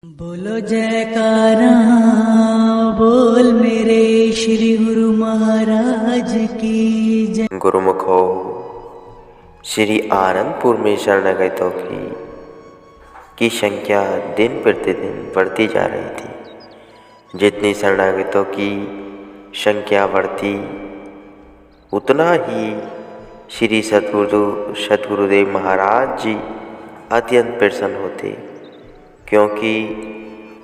बोलो जयकारा बोल मेरे श्री गुरु महाराज की जय। गुरुमुखो श्री आनंदपुर में शरणागतों की संख्या दिन प्रतिदिन बढ़ती जा रही थी। जितनी शरणागतों की संख्या बढ़ती उतना ही श्री सद्गुरुदेव महाराज जी अत्यंत प्रसन्न होते, क्योंकि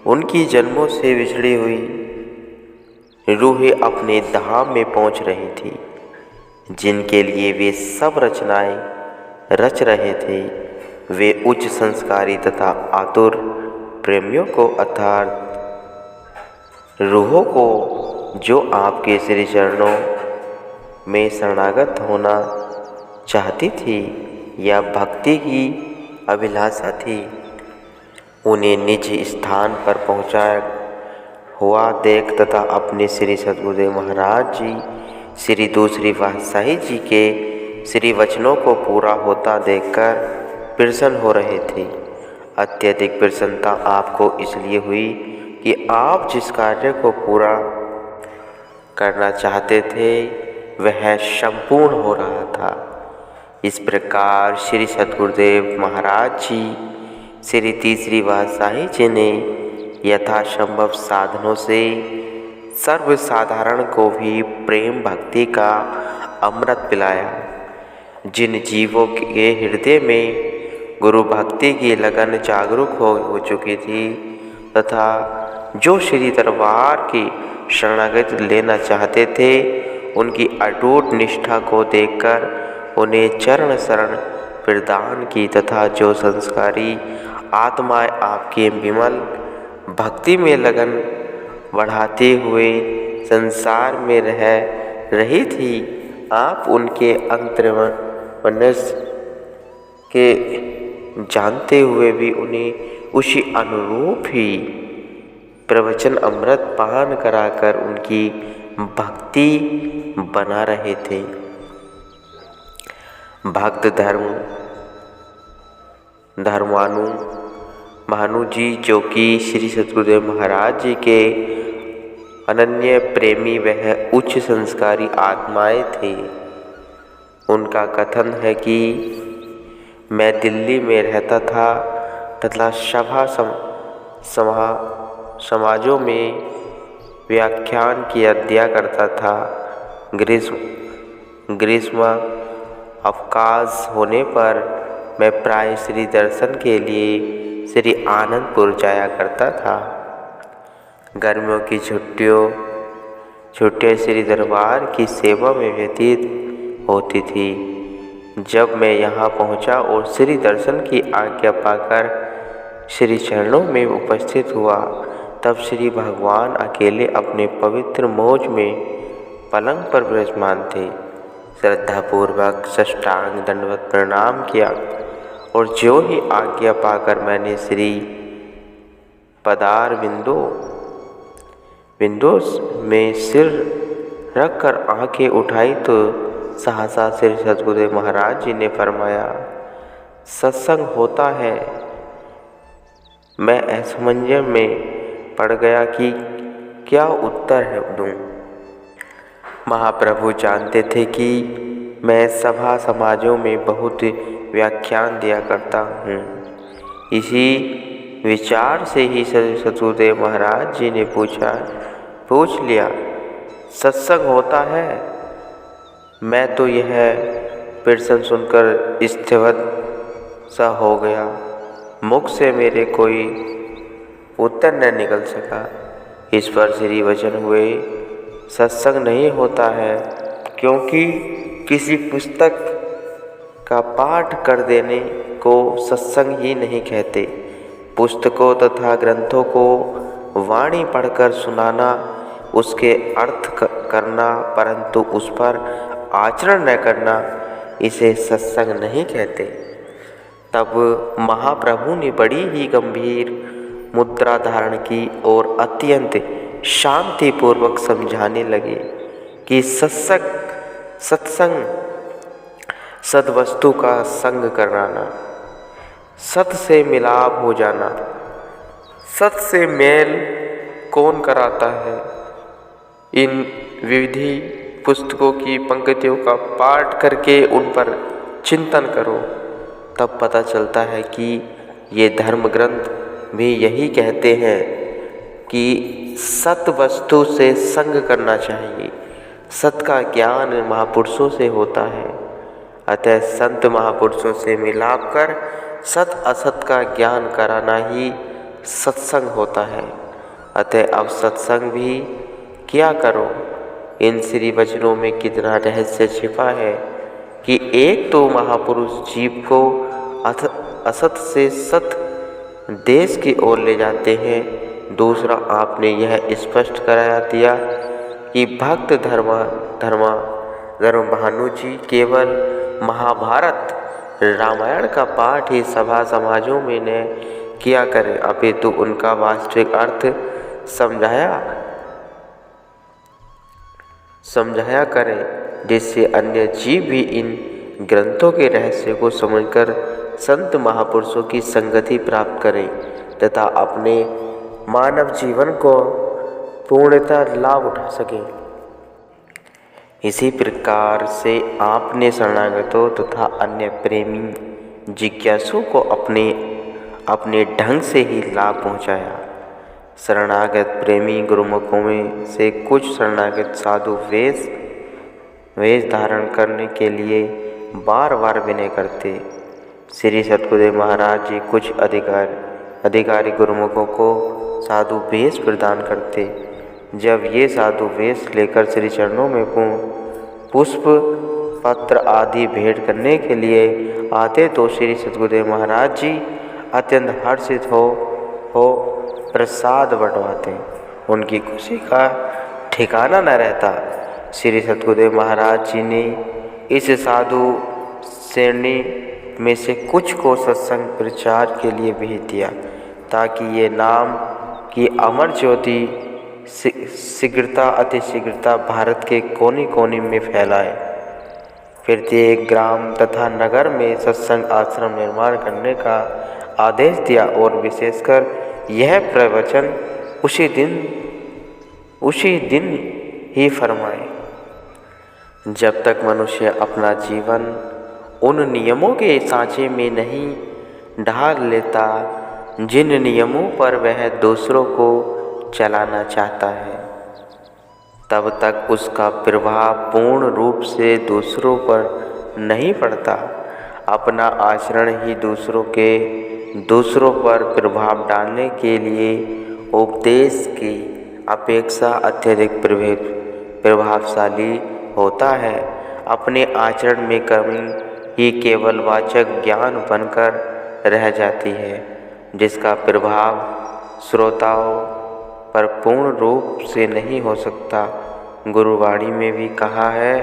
उनकी जन्मों से बिछड़ी हुई रूहें अपने धाम में पहुंच रही थी, जिनके लिए वे सब रचनाएं रच रहे थे। वे उच्च संस्कारी तथा आतुर प्रेमियों को अर्थात रूहों को जो आपके श्री चरणों में शरणागत होना चाहती थी या भक्ति की अभिलाषा थी, उन्हें निज स्थान पर पहुँचा हुआ देख तथा अपने श्री सद्गुरुदेव महाराज जी श्री दूसरी पातशाही जी के श्री वचनों को पूरा होता देखकर प्रसन्न हो रहे थे। अत्यधिक प्रसन्नता आपको इसलिए हुई कि आप जिस कार्य को पूरा करना चाहते थे वह संपूर्ण हो रहा था। इस प्रकार श्री सद्गुरुदेव महाराज जी श्री तीसरी पातशाही जी ने यथासंभव साधनों से सर्वसाधारण को भी प्रेम भक्ति का अमृत पिलाया। जिन जीवों के हृदय में गुरु भक्ति की लगन जागरूक हो चुकी थी तथा जो श्री दरबार की शरणागति लेना चाहते थे, उनकी अटूट निष्ठा को देखकर उन्हें चरण शरण प्रदान की तथा जो संस्कारी आत्माएं आपके विमल भक्ति में लगन बढ़ाते हुए संसार में रह रही थी, आप उनके अंतर्मनस के जानते हुए भी उन्हें उसी अनुरूप ही प्रवचन अमृत पान कराकर उनकी भक्ति बना रहे थे। भक्त भानु जी, जो कि श्री सद्गुरुदेव महाराज जी के अनन्य प्रेमी वह उच्च संस्कारी आत्माएं थे। उनका कथन है कि मैं दिल्ली में रहता था तथा समाजों में व्याख्यान किया करता था। ग्रीष्म अवकाश होने पर मैं प्राय श्री दर्शन के लिए श्री आनंदपुर जाया करता था। गर्मियों की छुट्टियाँ श्री दरबार की सेवा में व्यतीत होती थी। जब मैं यहाँ पहुँचा और श्री दर्शन की आज्ञा पाकर श्री चरणों में उपस्थित हुआ, तब श्री भगवान अकेले अपने पवित्र मौज में पलंग पर विराजमान थे। श्रद्धापूर्वक साष्टांग दंडवत प्रणाम किया और जो ही आज्ञा पाकर मैंने श्री पदार विंडो में सिर रखकर आंखें उठाई तो सहसा श्री सद्गुरुदेव महाराज जी ने फरमाया, सत्संग होता है। मैं असमंजस में पड़ गया कि क्या उत्तर दूं। महाप्रभु जानते थे कि मैं सभा समाजों में बहुत व्याख्यान दिया करता हूँ। इसी विचार से ही सद्गुरुदेव महाराज जी ने पूछ लिया, सत्संग होता है? मैं तो यह प्रश्न सुनकर स्थिवत सा हो गया। मुख से मेरे कोई उत्तर न निकल सका। इस पर श्री वचन हुए, सत्संग नहीं होता है क्योंकि किसी पुस्तक का पाठ कर देने को सत्संग ही नहीं कहते। पुस्तकों तथा ग्रंथों को वाणी पढ़कर सुनाना, उसके अर्थ करना परंतु उस पर आचरण न करना, इसे सत्संग नहीं कहते। तब महाप्रभु ने बड़ी ही गंभीर मुद्रा धारण की और अत्यंत शांतिपूर्वक समझाने लगे कि सत्संग सद्वस्तु का संग कराना, सत से मिलाप हो जाना, सत से मेल कौन कराता है? इन विविधि पुस्तकों की पंक्तियों का पाठ करके उन पर चिंतन करो, तब पता चलता है कि ये धर्म ग्रंथ भी यही कहते हैं कि सत वस्तु से संग करना चाहिए। सत का ज्ञान महापुरुषों से होता है, अतः संत महापुरुषों से मिलाप कर सत असत का ज्ञान कराना ही सत्संग होता है। अतः अब सत्संग भी किया करो। इन श्री वचनों में कितना रहस्य छिपा है कि एक तो महापुरुष जीव को असत से सत देश की ओर ले जाते हैं, दूसरा आपने यह स्पष्ट कराया दिया कि भक्त धर्म भानु जी केवल महाभारत रामायण का पाठ ही सभा समाजों में न किया करें, अपितु उनका वास्तविक अर्थ समझाया करें, जिससे अन्य जीव भी इन ग्रंथों के रहस्य को समझकर संत महापुरुषों की संगति प्राप्त करें तथा अपने मानव जीवन को पूर्णतः लाभ उठा सकें। इसी प्रकार से आपने शरणागतों तथा अन्य प्रेमी जिज्ञासु को अपने ढंग से ही लाभ पहुँचाया। शरणागत प्रेमी गुरुमुखों में से कुछ शरणागत साधु वेश धारण करने के लिए बार बार विनय करते। श्री सतगुरुदेव महाराज जी कुछ अधिकारी गुरुमुखों को साधु वेश प्रदान करते। जब ये साधु वेश लेकर श्री चरणों में पुष्प पत्र आदि भेंट करने के लिए आते तो श्री सतगुरुदेव महाराज जी अत्यंत हर्षित हो प्रसाद बंटवाते। उनकी खुशी का ठिकाना न रहता। श्री सतगुरुदेव महाराज जी ने इस साधु श्रेणी में से कुछ को सत्संग प्रचार के लिए भेज दिया, ताकि ये नाम की अमर ज्योति अति शीघ्रता भारत के कोने कोने में फैलाए। प्रत्येक ग्राम तथा नगर में सत्संग आश्रम निर्माण करने का आदेश दिया और विशेषकर यह प्रवचन उसी दिन ही फरमाए। जब तक मनुष्य अपना जीवन उन नियमों के सांचे में नहीं ढाल लेता जिन नियमों पर वह दूसरों को चलाना चाहता है, तब तक उसका प्रभाव पूर्ण रूप से दूसरों पर नहीं पड़ता। अपना आचरण ही दूसरों पर प्रभाव डालने के लिए उपदेश की अपेक्षा अत्यधिक प्रभावशाली होता है। अपने आचरण में कमी ही केवल वाचक ज्ञान बनकर रह जाती है, जिसका प्रभाव श्रोताओं पर पूर्ण रूप से नहीं हो सकता। गुरुवाणी में भी कहा है,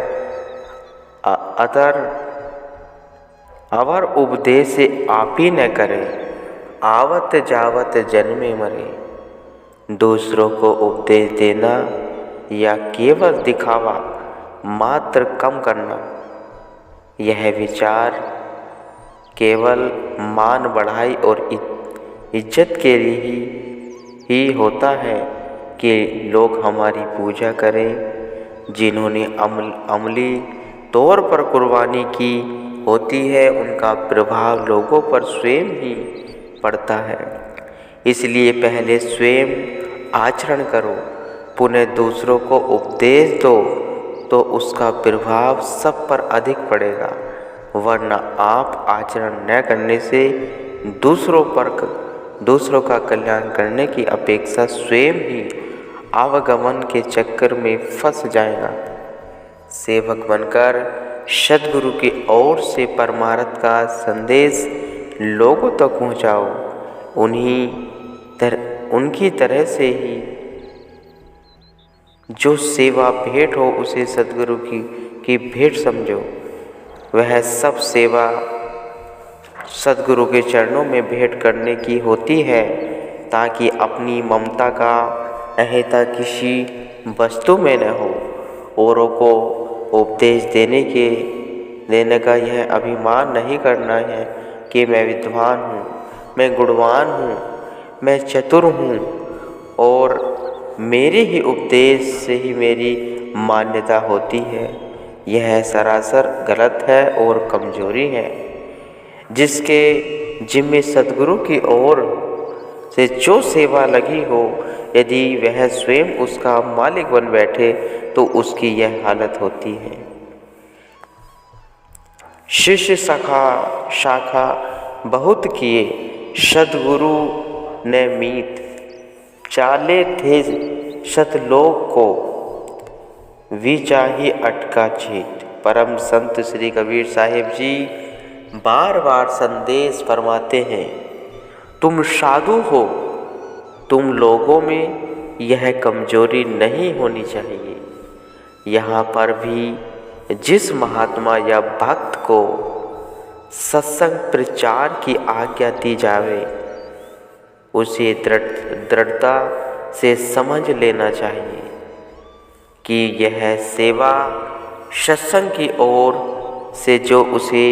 अवर उपदेश आप ही न करे, आवत जावत जन्मे मरे। दूसरों को उपदेश देना या केवल दिखावा मात्र कम करना, यह विचार केवल मान बढ़ाई और इज्जत के लिए ही होता है कि लोग हमारी पूजा करें। जिन्होंने अमली तौर पर कुर्बानी की होती है, उनका प्रभाव लोगों पर स्वयं ही पड़ता है। इसलिए पहले स्वयं आचरण करो, पुनः दूसरों को उपदेश दो, तो उसका प्रभाव सब पर अधिक पड़ेगा। वरना आप आचरण न करने से दूसरों का कल्याण करने की अपेक्षा स्वयं ही आवागमन के चक्कर में फंस जाएगा। सेवक बनकर सद्गुरु की ओर से परमार्थ का संदेश लोगों तक पहुँचाओ। उनकी तरह से ही जो सेवा भेंट हो उसे सद्गुरु की भेंट समझो। वह सब सेवा सद्गुरु के चरणों में भेंट करने की होती है, ताकि अपनी ममता का अहेता किसी वस्तु में न हो। औरों को उपदेश देने का यह अभिमान नहीं करना है कि मैं विद्वान हूँ, मैं गुणवान हूँ, मैं चतुर हूँ और मेरे ही उपदेश से ही मेरी मान्यता होती है, यह सरासर गलत है और कमजोरी है। जिसके जिम्मे सद्गुरु की ओर से जो सेवा लगी हो, यदि वह स्वयं उसका मालिक बन बैठे तो उसकी यह हालत होती है। शिष्य शाखा बहुत किए, सद्गुरु ने मीत, चाले थे शतलोक को, विचाही अटका चीत। परम संत श्री कबीर साहिब जी बार बार संदेश फरमाते हैं, तुम साधु हो, तुम लोगों में यह कमजोरी नहीं होनी चाहिए। यहाँ पर भी जिस महात्मा या भक्त को सत्संग प्रचार की आज्ञा दी जावे, उसे दृढ़ता से समझ लेना चाहिए कि यह सेवा सत्संग की ओर से जो उसे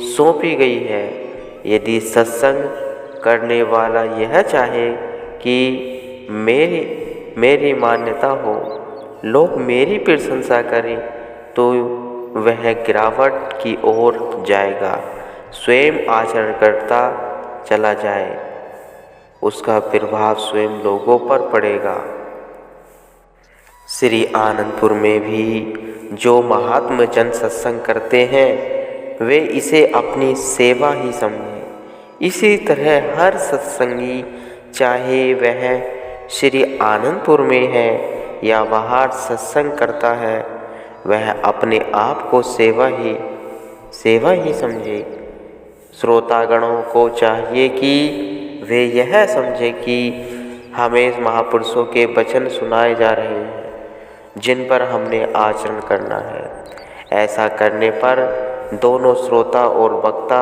सौंपी गई है। यदि सत्संग करने वाला यह चाहे कि मेरी मान्यता हो, लोग मेरी प्रशंसा करें, तो वह गिरावट की ओर जाएगा, स्वयं आचरण करता चला जाए, उसका प्रभाव स्वयं लोगों पर पड़ेगा। श्री आनंदपुर में भी जो महात्मा जन सत्संग करते हैं, वे इसे अपनी सेवा ही समझें। इसी तरह हर सत्संगी, चाहे वह श्री आनंदपुर में है या बाहर सत्संग करता है, वह अपने आप को सेवा ही समझे। श्रोतागणों को चाहिए कि वे यह समझे कि हमें महापुरुषों के वचन सुनाए जा रहे हैं, जिन पर हमने आचरण करना है। ऐसा करने पर दोनों श्रोता और वक्ता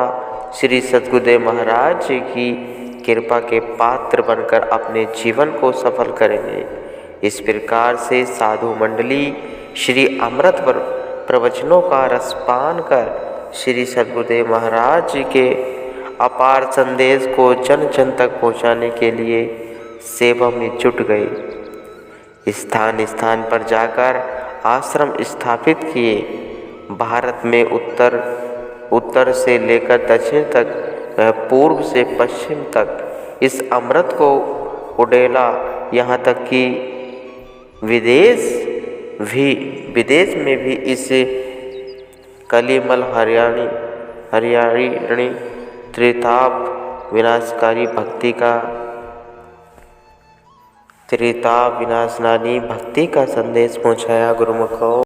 श्री सद्गुरुदेव महाराज जी की कृपा के पात्र बनकर अपने जीवन को सफल करेंगे। इस प्रकार से साधु मंडली श्री अमृत प्रवचनों का रसपान कर श्री सद्गुरुदेव महाराज जी के अपार संदेश को जन जन तक पहुँचाने के लिए सेवा में जुट गए। स्थान स्थान पर जाकर आश्रम स्थापित किए। भारत में उत्तर से लेकर दक्षिण तक, पूर्व से पश्चिम तक इस अमृत को उड़ेला। यहाँ तक कि विदेश में भी इस कलिमल हरियाणी त्रिताप विनाशनानी भक्ति का संदेश पहुँचाया गुरुमुखों।